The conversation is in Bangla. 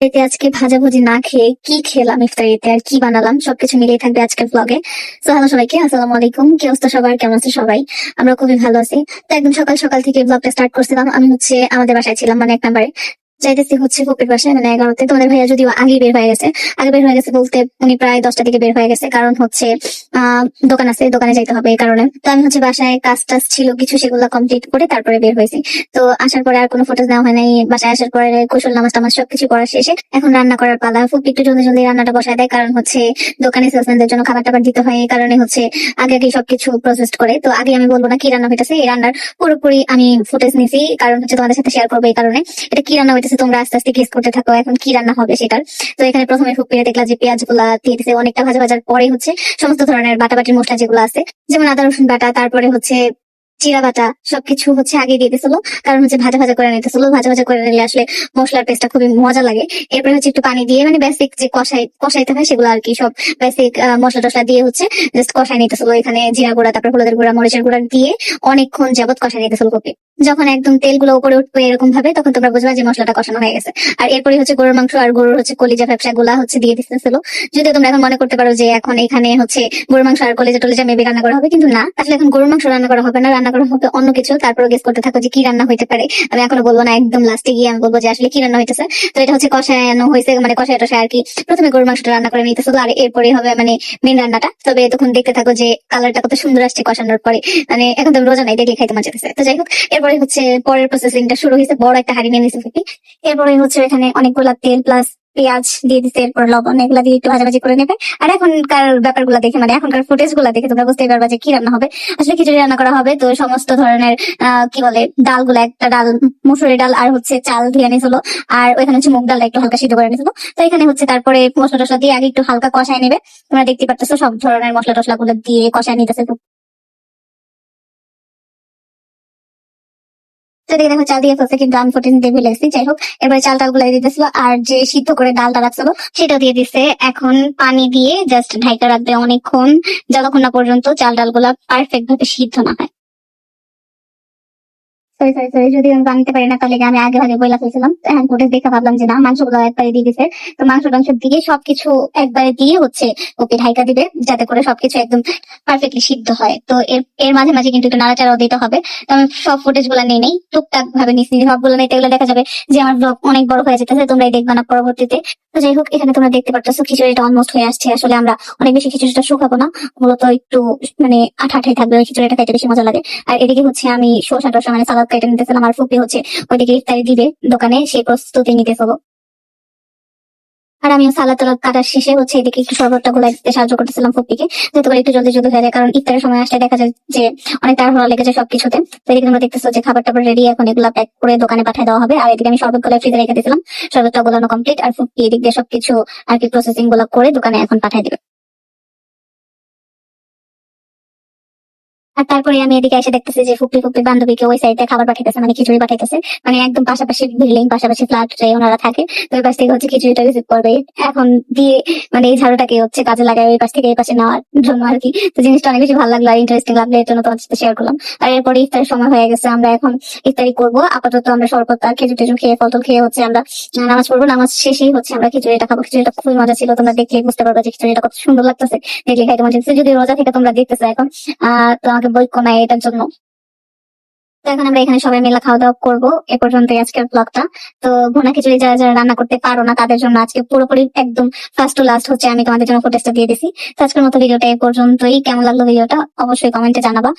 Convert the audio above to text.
এতে আজকে ভাজাভুজি না খেয়ে কি খেলাম ইফতারিতে আর কি বানালাম সবকিছু মিলিয়ে থাকবে আজকের ব্লগে। তো হ্যালো সবাইকে, আসসালামু আলাইকুম। কি অবস্থা সবার, কেমন আছে সবাই? আমরা খুবই ভালো আছি। তো একদম সকাল সকাল থেকে ব্লগটা স্টার্ট করছিলাম। আমি আমাদের বাসায় ছিলাম, মানে 1 নম্বরে যাইতেছি ফুপির বাসায়, মানে 11তে। তোমাদের ভাইয়া যদিও আগে বের হয়ে গেছে। আগে বের হয়ে গেছে বলতে উনি প্রায় 10টা দিকে বের হয়ে গেছে, কারণ দোকান আছে, দোকানে যাইতে হবে এই কারণে। তো আমি বাসায় কাজ টাজ ছিল কিছু, সেগুলো কমপ্লিট করে তারপরে বের হয়েছি। তো আসার পরে আর কোনো ফটোজ নেওয়া হয় নাই। বাসায় আসার পরে গোসল নামাজ টামাজ সবকিছু করা শেষে এখন রান্না করার পালা। ফুপি একটু জলদি জলদি রান্নাটা বসায় দেয়, কারণ দোকানে সেলসম্যানদের জন্য খাবার টাবার দিতে হয়। এই কারণে আগে আগে সবকিছু প্রসেস করে। তো আগে আমি বলবো না কি রান্না হইতেছে, এই রান্নার পুরোপুরি আমি ফুটেজ নিছি, কারণ তোমাদের সাথে শেয়ার করবো এই কারণে। এটা কি রান্না হইতেছে তোমরা আস্তে আস্তে গেস করতে থাকো এখন কি রান্না হবে সেটার। তো এখানে প্রথমে ফুপিয়ে দেখলা যে পেঁয়াজ গুলা দিয়ে দিছে, অনেকটা ভাজা ভাজার পরে সমস্ত ধরনের বাটাবাটির মশলা যেগুলো আছে, যেমন আদা রসুন বাটা, তারপরে জিরা বাটা, সবকিছু আগে দিয়ে দিছিল, কারণ ভাজা ভাজা করে নিতেছিল। ভাজা ভাজা করে নিলে আসলে মশলার পেস্টটা খুবই মজা লাগে। এরপরে একটু পানি দিয়ে, মানে বেসিক যে কষাইতে হয় সেগুলো আর কি, সব বেসিক মশলা টসলা দিয়ে জাস্ট কষাই নিতেছিল। এখানে জিরা গুঁড়া, তারপর হলুদের গুঁড়া, মরিচের গুঁড়া দিয়ে অনেকক্ষণ যাবত কষাই নিতেছিল কপি। যখন একদম তেলগুলো উপরে উঠবে এরকম ভাবে, তখন তোমরা বুঝবা যে মশলাটা কষানো হয়ে গেছে। আর এরপরে গরুর মাংস আর গরুর কলিজা ফ্যাপসা গুলা দিয়ে দিতেছিল। যদিও তোমরা এখন মনে করতে পারো যে এখন এখানে গরুর মাংস আর কলিজা টলিজা মেবি রান্না করা হবে, কিন্তু না, আসলে এখন গরুর মাংস রান্না করা হবে না, রান্না করা হবে অন্য কিছু। তারপরে গেস করতে থাকো যে কি রান্না হইতে পারে। আমি এখনো বলবো না, একদম লাস্টে গিয়ে আমি বলবো যে আসলে কি রান্না হইতেছে। তো এটা কষানো হয়েছে, মানে কষায় টষায় আর কি। প্রথমে গরুর মাংসটা রান্না করে নিতেছিল, আর এরপরে হবে মানে মেন রান্নাটা। তবে তখন দেখতে থাকো যে কালারটা কত সুন্দর আসছে কষানোর পরে। মানে এখন তো রোজা নাই, দেখলে খাইতে মজা চাইতেছে। তো যাই হোক, এরপরে পরের প্রসেসিংটা শুরু হয়েছে। বড় একটা হাঁড়ি নিয়ে নিছে ফুপি। এরপরে এখানে অনেকগুলা তেল প্লাস পেঁয়াজ দিয়ে দিচ্ছে, এরপর লবণ, এগুলা দিয়ে একটু ভাজাভাজি করে নেবে। আর এখনকার ব্যাপারগুলো দেখে, মানে এখনকার ফুটেজ গুলা দেখে তোমরা বুঝতেই পারবা যে কি রান্না হবে। আসলে খিচুড়ি রান্না করা হবে। তো সমস্ত ধরনের কি বলে ডালগুলো, একটা ডাল মুসুরি ডাল আর চাল ধুয়ে নিয়েছিল, আর ওইখানে মুগ ডাল একটু হালকা সিদ্ধ করে নিয়েছিল। তো এখানে তারপরে মশলা টসলা দিয়ে আগে একটু হালকা কষায় নেবে। তোমরা দেখতে পাচ্ছ সব ধরনের মশলা টসলা গুলো দিয়ে কষায় নিতেছে। তো এদিকে দেখো চাল দিয়ে ফেলছে, কিন্তু আমি ফুটেজ দিয়ে ভুলে গেছি। যাই হোক, এবারে চাল টাল গুলাই দিতেছিল, আর যে সিদ্ধ করে ডালটা রাখছিল সেটাও দিয়ে দিচ্ছে। এখন পানি দিয়ে জাস্ট ঢাইকা রাখবে অনেকক্ষণ, যতক্ষণ না পর্যন্ত চাল ডাল গুলা পারফেক্ট ভাবে সিদ্ধ না হয়। সরি সরি সরি, যদি আমি বানাতে পারি না তাহলে আমি আগে ভাগে বইলা ফেলছিলাম। এখন ফুটেজ দেখে ভাবলাম যে না, মাংসগুলো একবারে দিয়ে দিছে। তো মাংস টাংস দিয়ে সবকিছু একবারে দিয়ে ওকে ঢাইকা দিবে, যাতে করে সবকিছু একদম পারফেক্টলি সিদ্ধ হয়। তো এর এর মাঝে মাঝে কিন্তু একটু নাড়াচাড়াও দিতে হবে। তো আমি সব ফুটেজ গুলা নেই নেই, টুকটাক ভাবে নিচ্ছি, সবগুলো নিতে গেলে দেখা যাবে যে আমার ব্লগ অনেক বড় হয়ে যেতেছে, তোমরাই দেখবা না পরবর্তীতে। তো যাই হোক, এখানে তোমরা দেখতে পাচ্ছ খিচুড়িটা অলমোস্ট হয়ে আসছে। আসলে আমরা অনেক বেশি খিচুড়িটা শুকাবো না, মূলত একটু মানে আঠা আঠাই থাকবে, ওই খিচুড়িটা খাইতে বেশি মজা লাগে। আর এদিকে আমি শসা টসা মানে সালাদ কেটে নিতেছিলাম, আর ফুপি ওইদিকে ইফতারি দিবে দোকানে, সেই প্রস্তুতি নিতেছিল। আর আমিও সালাদ টালাদ কাটার শেষে এদিকে একটু শরবতটা গুলাই দিতে সাহায্য করতেছিলাম ফুপিকে, যাতে করে একটু জলদি জলদি হয়ে যায়, কারণ ইফতারের সময় আসলে দেখা যায় যে অনেক তাড়াহুড়া লেগে যায় সবকিছুতে। তো এদিকে তোমরা দেখতেছো যে খাবার টাবার রেডি, এখন এগুলা প্যাক করে দোকানে পাঠিয়ে দেওয়া হবে। আর এদিকে আমি শরবত গুলা ফ্রিজে রেখে দিয়েছিলাম, শরবতটা গোলানো কমপ্লিট, আর ফুপি এদিক দিয়ে সবকিছু আর কি প্রসেসিং গুলা করে দোকানে এখন পাঠিয়ে দিবে। আর তারপরে আমি এদিকে এসে দেখতেছি যে ফুপি বান্ধবীকে ওই সাইডে খাবার পাঠাইতেছে, মানে খিচুড়ি পাঠাইতেছে। মানে একদম পাশাপাশি বিল্ডিং, পাশাপাশি ফ্ল্যাট ওনারা থাকে। তো ওই পাশ থেকে খিচুড়িটা রিসিভ করবে এখন দিয়ে, মানে এই ঝাড়ুটাকে কাজে লাগায় ওই পাশ থেকে এই পাশে নেওয়ার জন্য আর কি। তো জিনিসটা অনেক বেশি ভালো লাগলো আর ইন্টারেস্টিং লাগলো, এর জন্য তোমার সাথে শেয়ার করলাম। আর এরপরে ইফতারের সময় হয়ে গেছে, আমরা এখন ইফতারি করবো। আপাতত আমরা শরবত আর খেজুর টেজুর খেয়ে, ফল টল খেয়ে আমরা নামাজ পড়বো। নামাজ শেষেই আমরা খিচুড়িটা খাবো। খিচুড়িটা খুবই মজা ছিল, তোমরা দেখলেই বুঝতে পারবে যে খিচুড়িটা কত সুন্দর লাগতেছে, দেখলে খাইতে মজা লাগছে। যদি রোজা থেকে তোমরা দেখতেছো এখন তো আমাকে বই কমায় এটার জন্য। তো এখন আমরা এখানে সবাই মিলে খাওয়া দাওয়া করবো। এ পর্যন্তই আজকের ব্লগটা। তো ভুনা খিচুড়ি যারা যারা রান্না করতে পারো না তাদের জন্য আজকে পুরোপুরি একদম ফার্স্ট টু লাস্ট আমি তোমাদের জন্য ফুটেজটা দিয়ে দিছি। তো আজকের মতো ভিডিওটা এ পর্যন্তই। কেমন লাগলো ভিডিওটা অবশ্যই কমেন্টে জানাবা।